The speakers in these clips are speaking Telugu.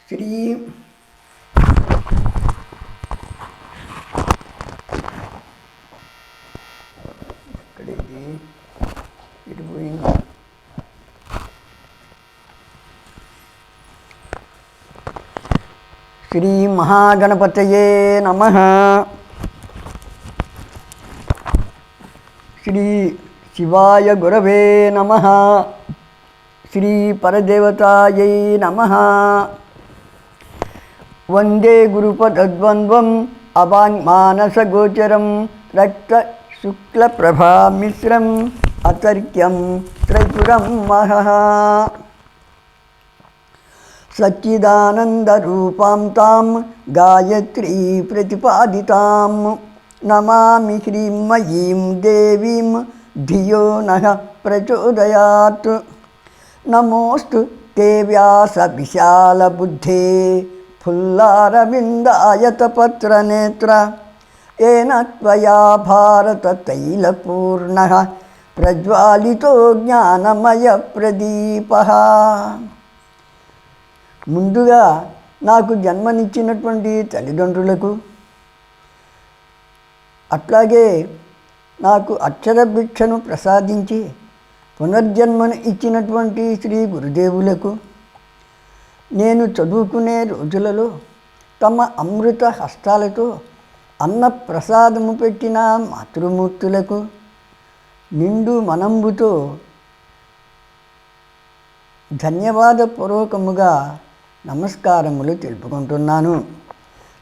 శ్రీ ఇక్కడేది ఇటు పోయింది. శ్రీ మహాగణపతయే నమః. శ్రీ శివాయ గురవే నమః. శ్రీ పరదేవతాయై నమః. వందే గురుపదద్వంద్వం అవాంగ్మానసగోచరం రక్త శుక్లప్రభామిశ్రం అతర్క్యం త్రైపురం మహః. సచ్చిదానందరూపాం తాం గాయత్రీ ప్రతిపాదితాం నమామి హ్రీమయీం దేవీం ధియో నః ప్రచోదయాత్. నమోస్తు తే వ్యాస విశాలబుద్ధే ఫుల్లారవిందాయతపత్రనేత్ర ఏన త్వయా భారతతైలపూర్ణః ప్రజ్వాలితో జ్ఞానమయ ప్రదీపః. ముందుగా నాకు జన్మనిచ్చినటువంటి తల్లిదండ్రులకు, అట్లాగే నాకు అక్షర భిక్షను ప్రసాదించి పునర్జన్మను ఇచ్చినటువంటి శ్రీ గురుదేవులకు, నేను చదువుకునే రోజులలో తమ అమృత హస్తాలతో అన్న ప్రసాదము పెట్టిన మాతృమూర్తులకు నిండు మనంబుతో ధన్యవాదపూర్వకముగా నమస్కారములు తెలుపుకుంటున్నాను.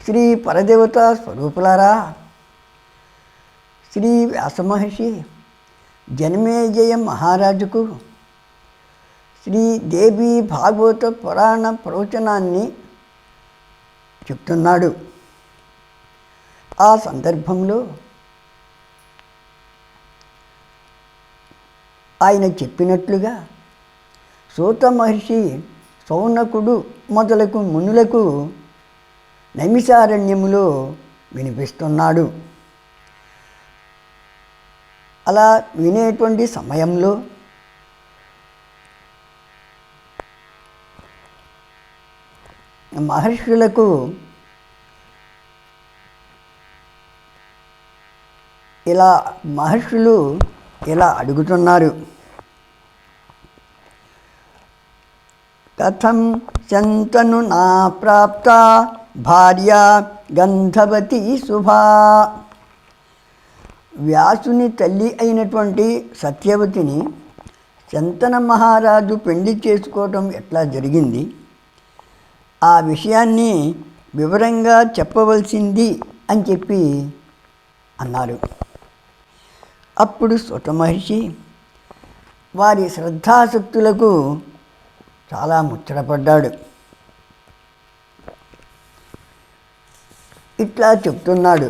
శ్రీ పరదేవతా స్వరూపులారా, శ్రీ వ్యాసమహర్షి జనమేజయ మహారాజుకు శ్రీ దేవి భాగవత పురాణ ప్రవచనాన్ని చెప్తున్నాడు. ఆ సందర్భంలో ఆయన చెప్పినట్లుగా సూత మహర్షి సౌనకుడు మొదలకు మునులకు నైమిషారణ్యములో వినిపిస్తున్నాడు. అలా వినేటువంటి సమయంలో మహర్షులకు మహర్షులు ఇలా అడుగుతున్నారు. కథం శంతను నా ప్రాప్త భార్య గంధవతి శుభా. వ్యాసుని తల్లి అయినటువంటి సత్యవతిని శంతన మహారాజు పెళ్లి చేసుకోవటం ఎట్లా జరిగింది, ఆ విషయాన్ని వివరంగా చెప్పవలసింది అని చెప్పి అన్నారు. అప్పుడు సూత మహర్షి వారి శ్రద్ధాసక్తులకు చాలా ముచ్చటపడ్డాడు. ఇట్లా చెప్తున్నాడు.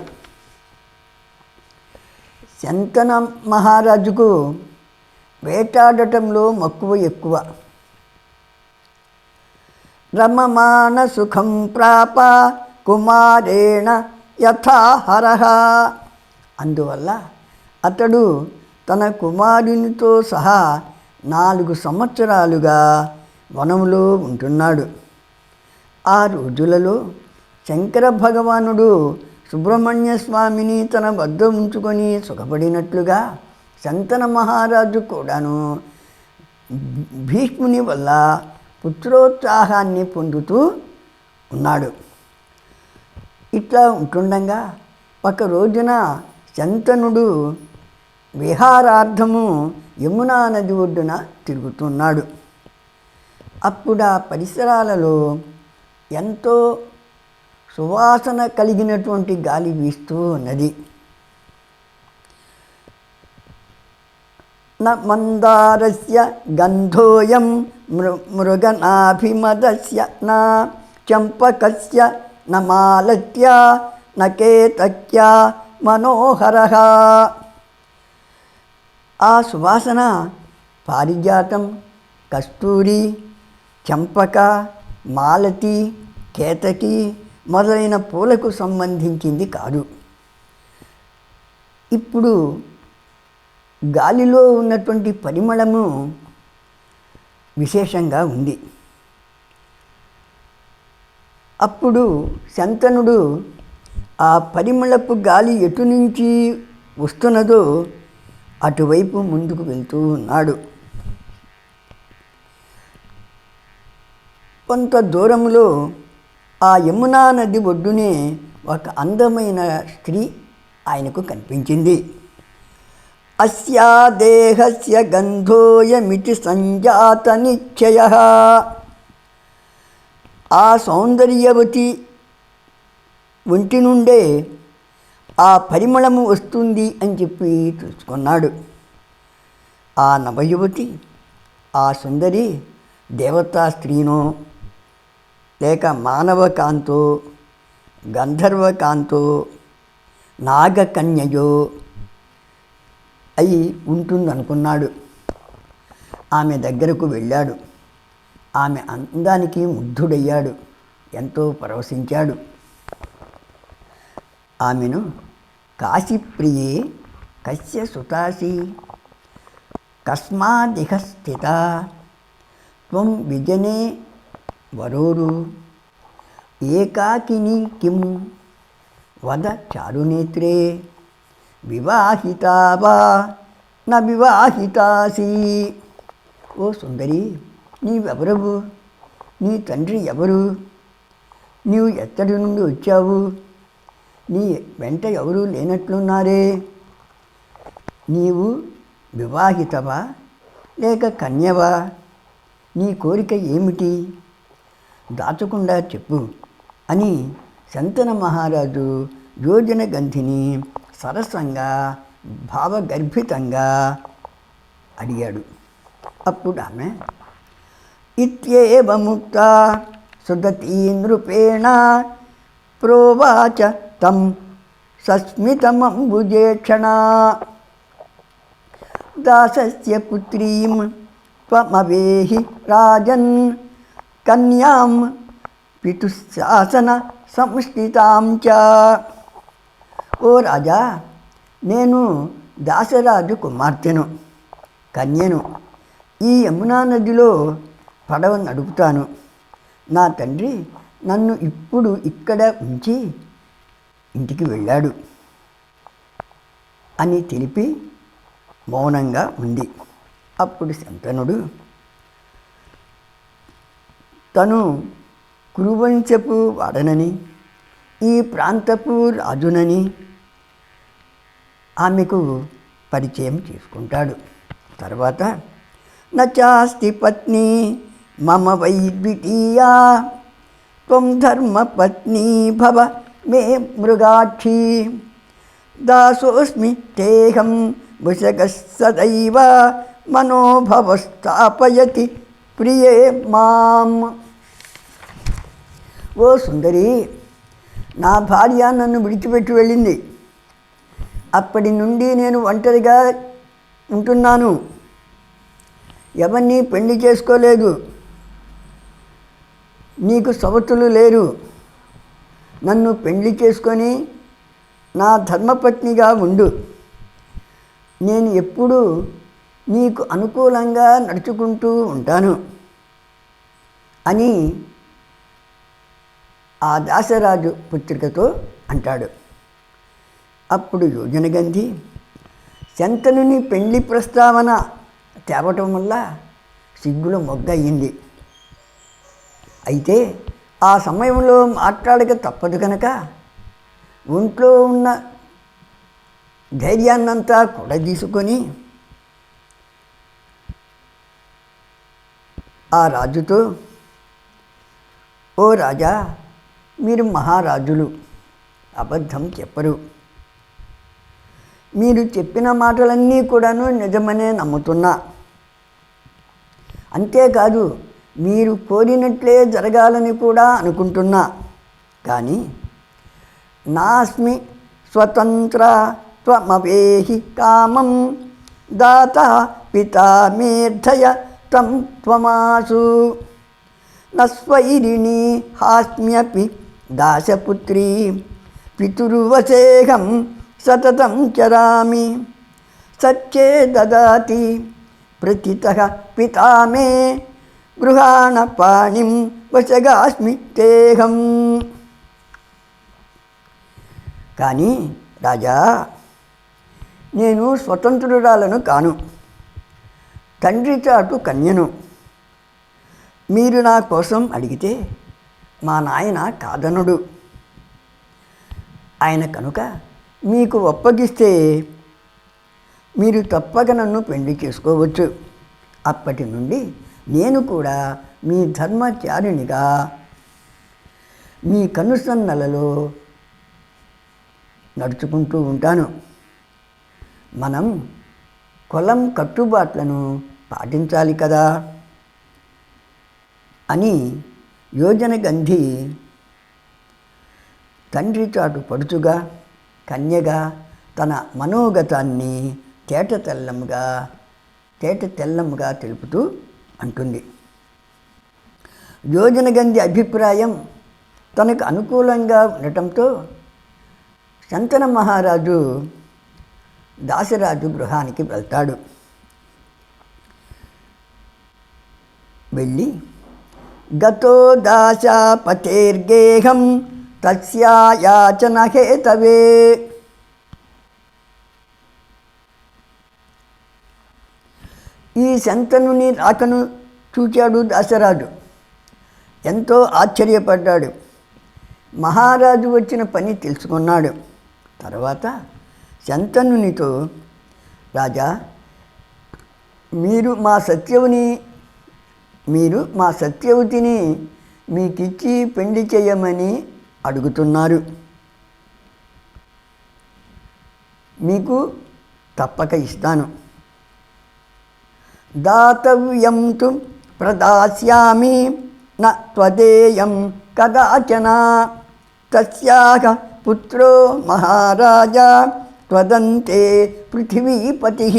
శంతన మహారాజుకు వేటాడటంలో మక్కువ ఎక్కువ. రమమాణ సుఖం ప్రాప కుమారేణ యథాహరః. అందువల్ల అతడు తన కుమారునితో సహా 4 సంవత్సరాలుగా వనములో ఉంటున్నాడు. ఆ రోజులలో శంకర భగవానుడు సుబ్రహ్మణ్య స్వామిని తన వద్ద ఉంచుకొని సుఖపడినట్లుగా శంతన మహారాజు కూడాను భీష్ముని వల్ల పుత్రోత్సాహాన్ని పొందుతూ ఉన్నాడు. ఇట్లా ఉంటుండగా ఒక రోజున శంతనుడు విహారార్థము యమునా నది ఒడ్డున తిరుగుతున్నాడు. అప్పుడు ఆ పరిసరాలలో ఎంతో సువాసన కలిగినటువంటి గాలి వీస్తూ ఉన్నది. న మందారస్య గంధోయం మృగనాభిమదస్య నా చంపకస్య న మాలత్య న కేతక్య మనోహరః. ఆ సువాసన పారిజాతం, కస్తూరి, చంపక, మాలతి, కేతకి మొదలైన పూలకు సంబంధించింది కాదు. ఇప్పుడు గాలిలో ఉన్నటువంటి పరిమళము విశేషంగా ఉంది. అప్పుడు శంతనుడు ఆ పరిమళపు గాలి ఎటు నుంచి వస్తున్నదో అటువైపు ముందుకు వెళ్తూ ఉన్నాడు. కొంత దూరంలో ఆ యమునా నది ఒడ్డునే ఒక అందమైన స్త్రీ ఆయనకు కనిపించింది. అస్యా దేహస్య గంధోయమితి సంజాత నిశ్చయ. ఆ సౌందర్యవతి ఒంటి నుండే ఆ పరిమళము వస్తుంది అని చెప్పి తెలుసుకున్నాడు. ఆ నవయువతి, ఆ సుందరి దేవతా స్త్రీనో లేక మానవకాంతో, గంధర్వకాంతో, నాగకన్యయో అయి ఉంటుందనుకున్నాడు. ఆమె దగ్గరకు వెళ్ళాడు. ఆమె అందానికి ముగ్ధుడయ్యాడు, ఎంతో పరవశించాడు. ఆమెను కాశీప్రియే కస్య సుతాసి కస్మాదిహ స్థిత త్వం విజనే వరోరు ఏకాకిని కిం వద చారునేత్రే వివాహితా వా న వివాహితాసి. ఓ సుందరి, నీవెవరవు? నీ తండ్రి ఎవరు? నీవు ఎక్కడి నుండి వచ్చావు? నీ వెంట ఎవరూ లేనట్లున్నారే. నీవు వివాహితవా లేక కన్యవా? నీ కోరిక ఏమిటి? దాచకుండా చెప్పు అని శంతన మహారాజు యోజనగంధిని సరసంగా భావగర్భితంగా అడిగాడు. అప్పుడు ఆమె ఇత్యేవముక్త సుదతీ నృపేణ ప్రోవాచ తం సస్మితమంబుజేక్షణ. దాసస్య పుత్రీం త్వమవేహి రాజన్ కన్యాం పితుశాసన సంస్థితాం చ. ఓ రాజా, నేను దాసరాజు కుమార్తెను, కన్యను. ఈ యమునా నదిలో పడవ నడుపుతాను. నా తండ్రి నన్ను ఇప్పుడు ఇక్కడ ఉంచి ఇంటికి వెళ్ళాడు అని తెలిపి మౌనంగా ఉంది. అప్పుడు శంతనుడు తను కురువంశపు వాడనని, ఈ ప్రాంతపు రాజునని ఆమెకు పరిచయం చేసుకుంటాడు. తర్వాత నచాస్తి పత్ని మమ వై ద్వితీయా త్వం ధర్మపత్ని భవ మే మృగాక్షి. దాసోస్మి తేహం వశగ సదైవ మనోభవస్థాపయతి ప్రియే మాం. ఓ సుందరి, నా భార్య నన్ను విడిచిపెట్టి వెళ్ళింది. అప్పటి నుండి నేను ఒంటరిగా ఉంటున్నాను. ఎవరిని పెళ్లి చేసుకోలేదు. నీకు సవతులు లేరు. నన్ను పెళ్లి చేసుకొని నా ధర్మపత్నిగా ఉండు. నేను ఎప్పుడూ నీకు అనుకూలంగా నడుచుకుంటూ ఉంటాను అని ఆ దాసరాజు పుత్రికతో అంటాడు. అప్పుడు యోజనగంధి శంతనుని పెళ్లి ప్రస్తావన తేవటం వల్ల సిగ్గుల మొగ్గ అయ్యింది. అయితే ఆ సమయంలో మాట్లాడక తప్పదు కనుక ఒంట్లో ఉన్న ధైర్యాన్నంతా కూడదీసుకొని ఆ రాజుతో, ఓ రాజా, మీరు మహారాజులు, అబద్ధం చెప్పరు. మీరు చెప్పిన మాటలన్నీ కూడాను నిజమనే నమ్ముతున్నా. అంతేకాదు, మీరు కోరినట్లే జరగాలని కూడా అనుకుంటున్నా. కానీ నాస్మి స్వతంత్ర త్వమవేహి కామం దాత పితా మేర్థయ తం త్వమాసు. నస్వైరిణీ హాస్మ్యపి దాసపుత్రీ పితుర్వశేహం సతతం చరామి. సత్యే దదాతి ప్రతితః పితా మే గృహాణ పాణిం వశగాస్మి తేహం. కానీ రాజా, నేను స్వతంత్రురాలను కాను, తండ్రి చాటు కన్యను. మీరు నా కోసం అడిగితే మా నాయన కాదనడు. ఆయన కనుక మీకు ఒప్పగిస్తే మీరు తప్పక నన్ను పెళ్లి చేసుకోవచ్చు. అప్పటి నుండి నేను కూడా మీ ధర్మచారిణిగా మీ కనుసన్నలలో నడుచుకుంటూ ఉంటాను. మనం కులం కట్టుబాట్లను పాటించాలి కదా అని యోజనగంధి తండ్రి చాటు పడుచుగా కన్యగా తన మనోగతాన్ని తేట తెల్లముగా తెలుపుతూ అంటుంది. యోజనగంధి అభిప్రాయం తనకు అనుకూలంగా ఉండటంతో శంతన మహారాజు దాసరాజు గృహానికి వెళ్తాడు. వెళ్ళి గతో దాశాపతేర్గేహం తస్యాయాచన హేతవే. ఈ శంతనుని రాకను చూచాడు దాసరాజు. ఎంతో ఆశ్చర్యపడ్డాడు. మహారాజు వచ్చిన పని తెలుసుకున్నాడు. తర్వాత శంతనునితో, రాజా, మీరు మా సత్యవతిని మీకిచ్చి పెళ్లి చేయమని అడుగుతున్నారు. మీకు తప్పక ఇస్తాను. దాతవ్యం తు ప్రదాస్యామి న త్వదేయం కదాచన తస్యాః పుత్రో మహారాజా త్వదంతే పృథివీపతిః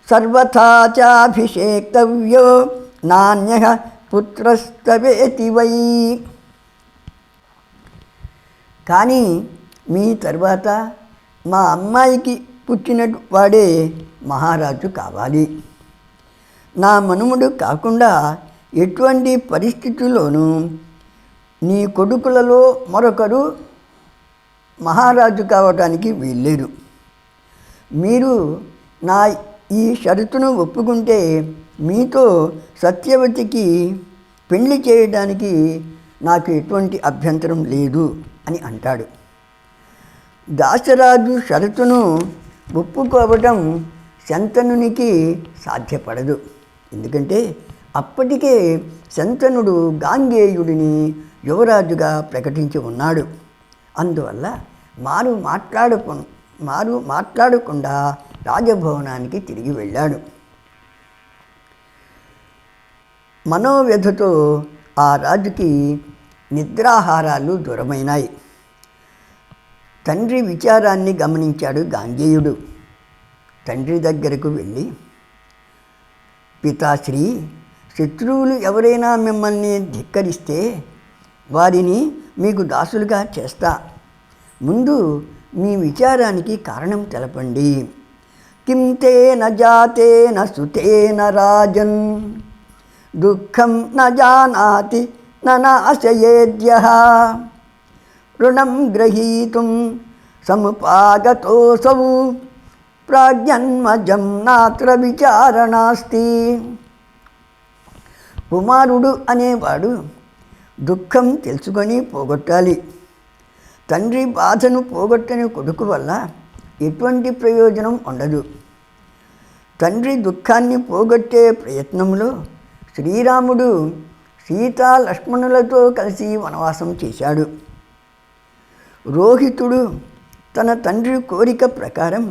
సర్వథా చాభిషేక్తవ్యో నాన్యః పుత్రస్తవేతి వై. కానీ మీ తర్వాత మా అమ్మాయికి పుట్టిన వాడే మహారాజు కావాలి. నా మనుమడు కాకుండా ఎటువంటి పరిస్థితుల్లోనూ నీ కొడుకులలో మరొకరు మహారాజు కావడానికి వీల్లేదు. మీరు నా ఈ షరతును ఒప్పుకుంటే మీతో సత్యవతికి పెళ్లి చేయడానికి నాకు ఎటువంటి అభ్యంతరం లేదు అని అంటాడు. దాసరాజు షరతును ఒప్పుకోవటం శంతనునికి సాధ్యపడదు. ఎందుకంటే అప్పటికే శంతనుడు గాంగేయుడిని యువరాజుగా ప్రకటించి ఉన్నాడు. అందువల్ల మారు మాట్లాడకుండా రాజభవనానికి తిరిగి వెళ్ళాడు. మనోవ్యధతో ఆ రాజుకి నిద్రాహారాలు దూరమైనాయి. తండ్రి విచారాన్ని గమనించాడు గాంగేయుడు. తండ్రి దగ్గరకు వెళ్ళి, పితాశ్రీ, శత్రువులు ఎవరైనా మిమ్మల్ని ధిక్కరిస్తే వారిని మీకు దాసులుగా చేస్తా. ముందు మీ విచారానికి కారణం తెలపండి. కిం తేన జాతేన సుతేన రాజన్ దుఃఖం న జానాతి నాశయేద్యః రుణం గ్రహీతుం సముపాగతోసౌ ప్రాజ్ఞన్మజం నాత్ర విచారణాస్తి. కుమారుడు అనేవాడు దుఃఖం తెలుసుకొని పోగొట్టాలి. తండ్రి బాధను పోగొట్టని కొడుకు వల్ల ఎటువంటి ప్రయోజనం ఉండదు. తండ్రి దుఃఖాన్ని పోగొట్టే ప్రయత్నంలో శ్రీరాముడు సీతా లక్ష్మణులతో కలిసి వనవాసం చేశాడు. రోహితుడు తన తండ్రి కోరిక ప్రకారం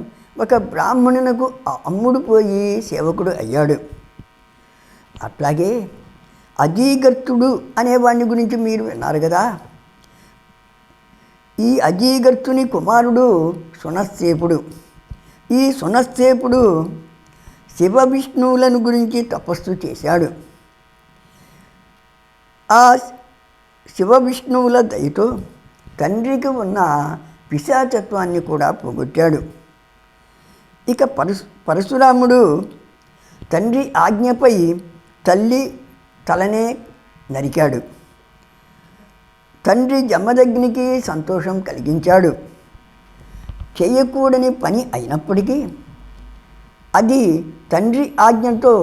ఒక బ్రాహ్మణునకు అమ్ముడు పోయి సేవకుడు అయ్యాడు. అట్లాగే అజీగర్తుడు అనేవాడిని గురించి మీరు విన్నారు కదా. ఈ అజీగర్తుని కుమారుడు సునశ్శేపుడు. ఈ సునశ్శేపుడు శివ విష్ణువులను గురించి తపస్సు చేశాడు. ఆ శివ విష్ణువుల దయతో తండ్రికి ఉన్న పిశాచత్వాన్ని కూడా పోగొట్టాడు. ఇక పరశురాముడు తండ్రి ఆజ్ఞపై తల్లి తలనే నరికాడు. తండ్రి జమదగ్నికి సంతోషం కలిగించాడు. చేయకూడని పని అయినప్పటికీ అది తండ్రి ఆజ్ఞతో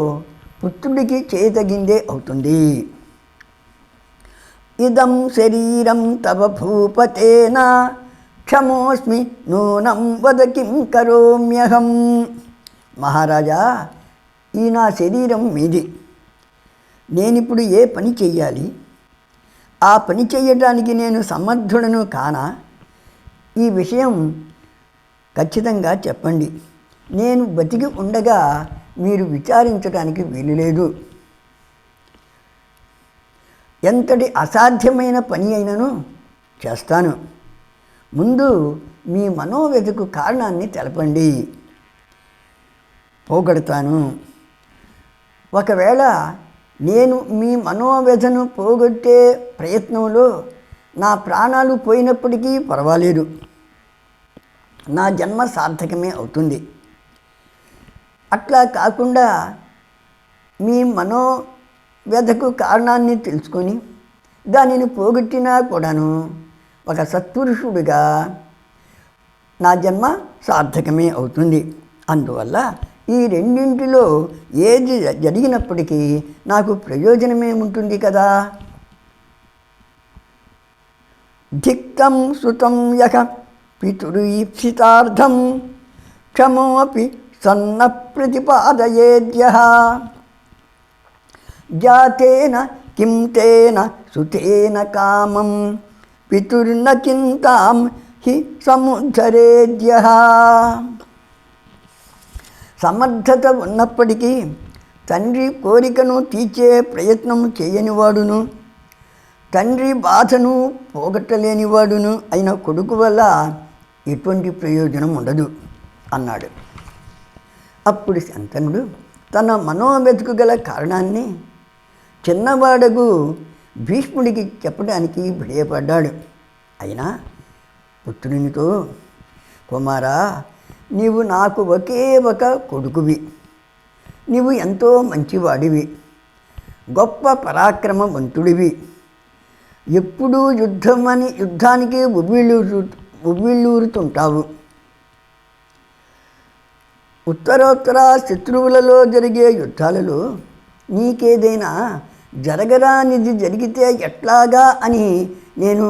పుత్రుడికి చేయదగిందే అవుతుంది. ఇదం శరీరం తవ భూపతేన క్షమోస్మి నూనం వద కిం కరోమ్యహం. మహారాజా, ఈ నా శరీరం మీది. నేనిప్పుడు ఏ పని చెయ్యాలి? ఆ పని చెయ్యడానికి నేను సమర్థుడను కానా? ఈ విషయం ఖచ్చితంగా చెప్పండి. నేను బతికి ఉండగా మీరు విచారించడానికి వీలులేదు. ఎంతటి అసాధ్యమైన పని అయినను చేస్తాను. ముందు మీ మనోవ్యధకు కారణాన్ని తెలపండి, పోగొడతాను. ఒకవేళ నేను మీ మనోవ్యధను పోగొట్టే ప్రయత్నంలో నా ప్రాణాలు పోయినప్పటికీ పర్వాలేదు, నా జన్మ సార్థకమే అవుతుంది. అట్లా కాకుండా మీ మనోవ్యధకు కారణాన్ని తెలుసుకొని దానిని పోగొట్టినా కూడాను ఒక సత్పురుషుడిగా నా జన్మ సార్థకమే అవుతుంది. అందువల్ల ఈ రెండింటిలో ఏది జరిగినప్పటికీ నాకు ప్రయోజనమే ఉంటుంది కదా. ధిక్తం సుతం యః పితురీప్సితార్థం క్షమోపి సన్న ప్రతిపాదయేద్యః జాతేన కిం తేన సుతేన కామం పితుర్న చింతాం హి సముద్ధరేద్యః. సమర్థత ఉన్నప్పటికీ తండ్రి కోరికను తీర్చే ప్రయత్నం చేయనివాడును, తండ్రి బాధను పోగొట్టలేనివాడును అయిన కొడుకు వల్ల ఎటువంటి ప్రయోజనం ఉండదు అన్నాడు. అప్పుడు శంతనుడు తన మనోవ్యధకు గల కారణాన్ని చిన్నవాడగు భీష్ముడికి చెప్పడానికి భయపడ్డాడు. అయినా పుత్రునితో, కుమారా, నీవు నాకు ఒకే ఒక కొడుకువి. నీవు ఎంతో మంచివాడివి, గొప్ప పరాక్రమవంతుడివి. ఎప్పుడూ యుద్ధానికి ఉవ్విళ్ళూరుతుంటావు. ఉత్తరోత్తర శత్రువులలో జరిగే యుద్ధాలలో నీకేదైనా జరగరానిది జరిగితే ఎట్లాగా అని నేను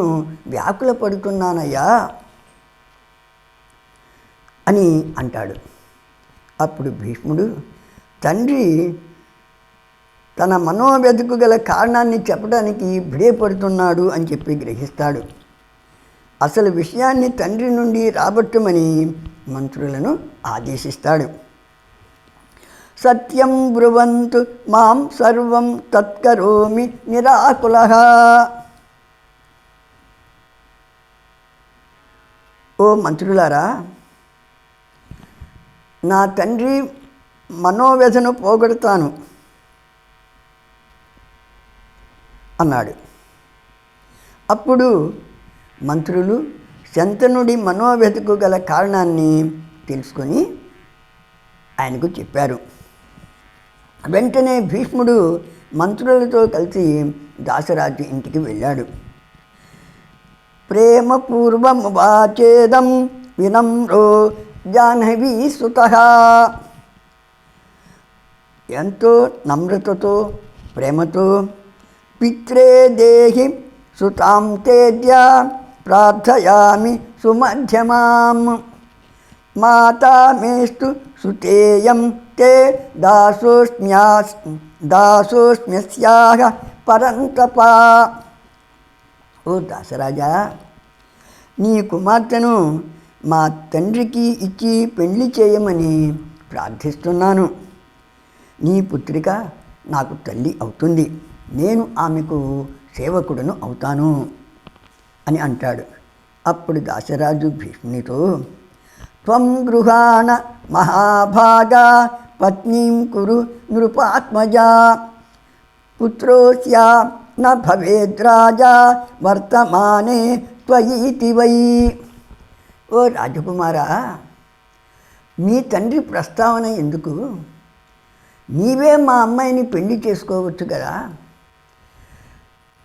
వ్యాకుల పడుతున్నానయ్యా అని అంటాడు. అప్పుడు భీష్ముడు తండ్రి తన మనోవ్యధకు గల కారణాన్ని చెప్పడానికి భయపడుతున్నాడు అని చెప్పి గ్రహిస్తాడు. అసలు విషయాన్ని తండ్రి నుండి రాబట్టమని మంత్రులను ఆదేశిస్తాడు. సత్యం బ్రువంతు మాం సర్వం తత్కరోమి నిరాకులః. ఓ మంత్రులారా, నా తండ్రి మనోవ్యధను పోగొడతాను అన్నాడు. అప్పుడు మంత్రులు శంతనుడి మనోవ్యధకు గల కారణాన్ని తెలుసుకొని ఆయనకు చెప్పారు. వెంటనే భీష్ముడు మంత్రులతో కలిసి దాసరాజు ఇంటికి వెళ్ళాడు. ప్రేమపూర్వమువాచేదం వినమ్రో జాహ్నవీ సుతః. ఎంతో నమ్రతతో ప్రేమతో, పిత్రే దేహి సుతాం తేద్య ప్రార్థయామి సుమధ్యమాం మాతా మేస్తు సుతేయం తే దాసోస్మ్యస్యాః పరంతప. ఓ దాసరాజా, నీ కుమార్తెను మా తండ్రికి ఇచ్చి పెళ్లి చేయమని ప్రార్థిస్తున్నాను. నీ పుత్రిక నాకు తల్లి అవుతుంది, నేను ఆమెకు సేవకుడును అవుతాను అని అంటాడు. అప్పుడు దాసరాజు భీష్మునితో, త్వం గృహాణ మహాభాగా పత్నీం కురు నృపాత్మజా పుత్రోస్య న భవేద్రాజా వర్తమానే త్వయీతి వై. ఓ రాజకుమారా, మీ తండ్రి ప్రస్తావన ఎందుకు? నీవే మా అమ్మాయిని పెళ్లి చేసుకోవచ్చు కదా.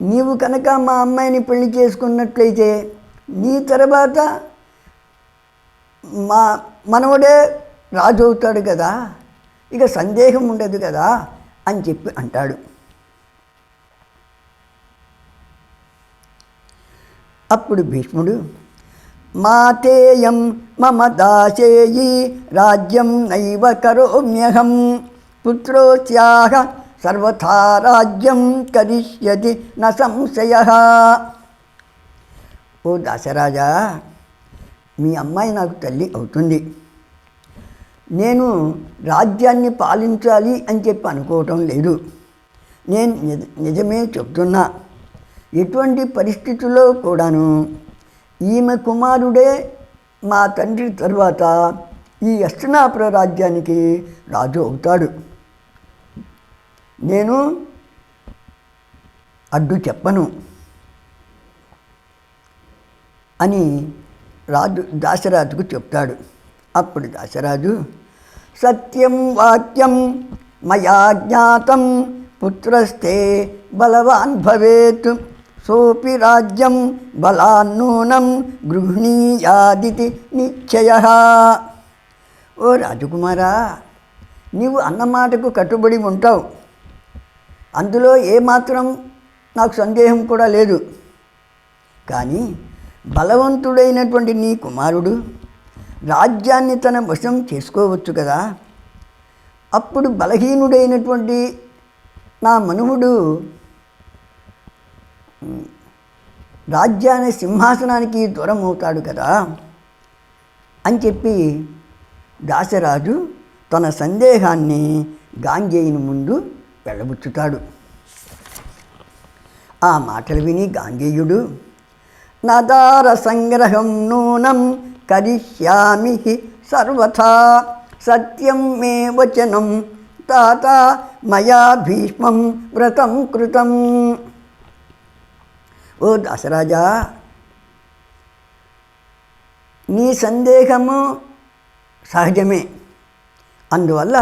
నీవు కనుక మా అమ్మాయిని పెళ్లి చేసుకున్నట్లయితే నీ తర్వాత మా మనవడే రాజు అవుతాడు కదా, ఇక సందేహం ఉండదు కదా అని చెప్పి అంటాడు. అప్పుడు భీష్ముడు, మాతేయం మమ దాసేయి రాజ్యం నైవ కరోమ్యహం పుత్రోస్యాహ సర్వథా రాజ్యం కరిష్యతి న సంశయః. ఓ దాసరాజా, మీ అమ్మాయి నాకు తల్లి అవుతుంది. నేను రాజ్యాన్ని పాలించాలి అని చెప్పి అనుకోవటం లేదు. నేను నిజమే చెప్తున్నా. ఎటువంటి పరిస్థితుల్లో కూడాను ఈమె కుమారుడే మా తండ్రి తర్వాత ఈ హస్తినాపుర రాజ్యానికి రాజు అవుతాడు. నేను అడ్డు చెప్పను అని రాజు దాశరాజుకు చెప్తాడు. అప్పుడు దాశరాజు, సత్యం వాక్యం మయా జ్ఞాతం పుత్రస్తే బలవాన్ భవేత్ సోపి రాజ్యం బలాన్నూనం గృహ్ణీయాదితి నిశ్చయః. ఓ రాజకుమారా, నీవు అన్నమాటకు కట్టుబడి ఉంటావు, అందులో ఏమాత్రం నాకు సందేహం కూడా లేదు. కానీ బలవంతుడైనటువంటి నీ కుమారుడు రాజ్యాన్ని తన వశం చేసుకోవచ్చు కదా. అప్పుడు బలహీనుడైనటువంటి నా మనువుడు రాజ్యాన్ని సింహాసనానికి దూరం అవుతాడు కదా అని చెప్పి దాశరాజు తన సందేహాన్ని గాంగేయుని ముందు వెళ్ళబుచ్చుతాడు. ఆ మాటలు విని గాంగేయుడు, నదార సంగ్రహం నూనం కరిష్యామి సర్వథా సత్యం మే వచనం తాత మయా భీష్మం వ్రతం కృతం. ఓ దాసరాజా, నీ సందేహము సహజమే. అందువల్ల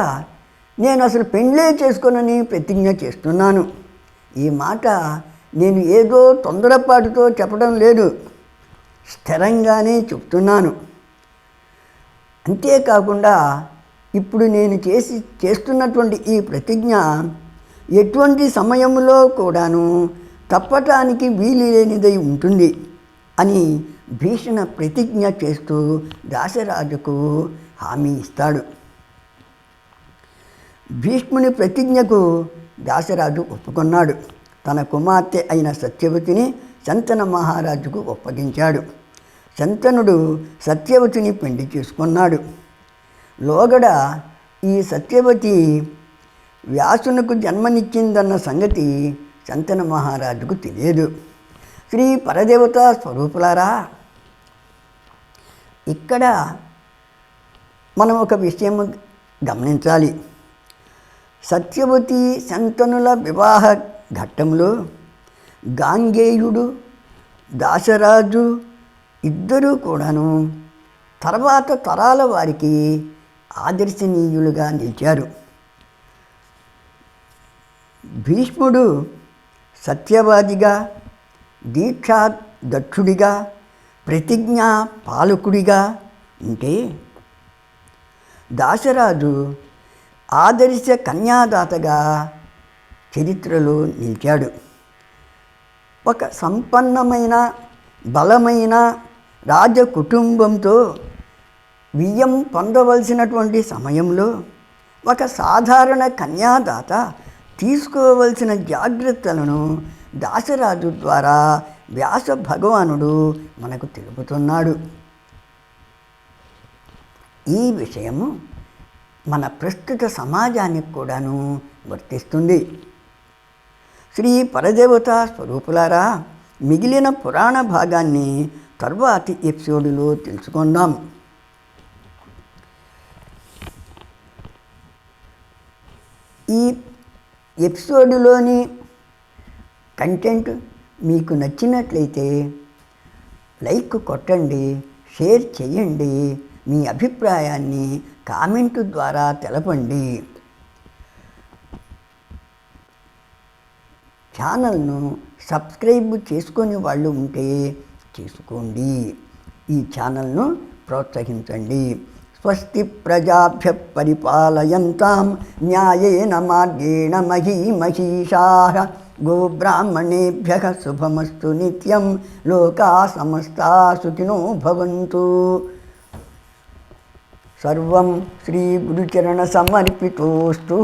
నేను అసలు పెళ్ళే చేసుకొనని ప్రతిజ్ఞ చేస్తున్నాను. ఈ మాట నేను ఏదో తొందరపాటుతో చెప్పడం లేదు, స్థిరంగానే చెప్తున్నాను. అంతేకాకుండా ఇప్పుడు నేను చేస్తున్నటువంటి ఈ ప్రతిజ్ఞ ఎటువంటి సమయంలో కూడాను తప్పటానికి వీలు లేనిదై ఉంటుంది అని భీషణ ప్రతిజ్ఞ చేస్తూ దాశరాజుకు హామీ ఇస్తాడు. భీష్ముని ప్రతిజ్ఞకు దాశరాజు ఒప్పుకున్నాడు. తన కుమార్తె అయిన సత్యవతిని శంతన మహారాజుకు ఒప్పగించాడు. శంతనుడు సత్యవతిని పెళ్లి చేసుకున్నాడు. లోగడ ఈ సత్యవతి వ్యాసునకు జన్మనిచ్చిందన్న సంగతి శంతన మహారాజుకు తెలియదు. శ్రీ పరదేవతా స్వరూపులారా, ఇక్కడ మనం ఒక విషయం గమనించాలి. సత్యవతి శంతనుల వివాహ ఘట్టంలో గాంగేయుడు దాశరాజు ఇద్దరూ కూడాను తర్వాత తరాల వారికి ఆదర్శనీయులుగా నిలిచారు. భీష్ముడు సత్యవాదిగా, దీక్షా దక్షుడిగా, ప్రతిజ్ఞా పాలకుడిగా ఉంటే దాశరాజు ఆదర్శ కన్యాదాతగా చరిత్రలో నిలిచాడు. ఒక సంపన్నమైన బలమైన రాజకుటుంబంతో వియ్యం పొందవలసినటువంటి సమయంలో ఒక సాధారణ కన్యాదాత తీసుకోవలసిన జాగ్రత్తలను దాశరాజు ద్వారా వ్యాస భగవానుడు మనకు తెలుపుతున్నాడు. ఈ విషయము మన ప్రస్తుత సమాజానికి కూడాను వర్తిస్తుంది. శ్రీ పరదేవతా స్వరూపులారా, మిగిలిన పురాణ భాగాన్ని తర్వాతి ఎపిసోడులో తెలుసుకుందాం. ఈ ఎపిసోడులోని కంటెంట్ మీకు నచ్చినట్లయితే లైక్ కొట్టండి, షేర్ చేయండి, మీ అభిప్రాయాన్ని కామెంటు ద్వారా తెలపండి. ఛానల్ను సబ్స్క్రైబ్ చేసుకొని వాళ్ళు ఉంటే చేసుకోండి. ఈ ఛానల్ను ప్రోత్సహించండి. స్వస్తి ప్రజాభ్య పరిపాలయంతాం న్యాయేన మార్గేణ మహీమహీషాః గోబ్రాహ్మణేభ్యః శుభమస్తు నిత్యం. లోకా సమస్తా సుఖినో భవంతు. సర్వం శ్రీ గురుచరణ సమర్పితోస్తు.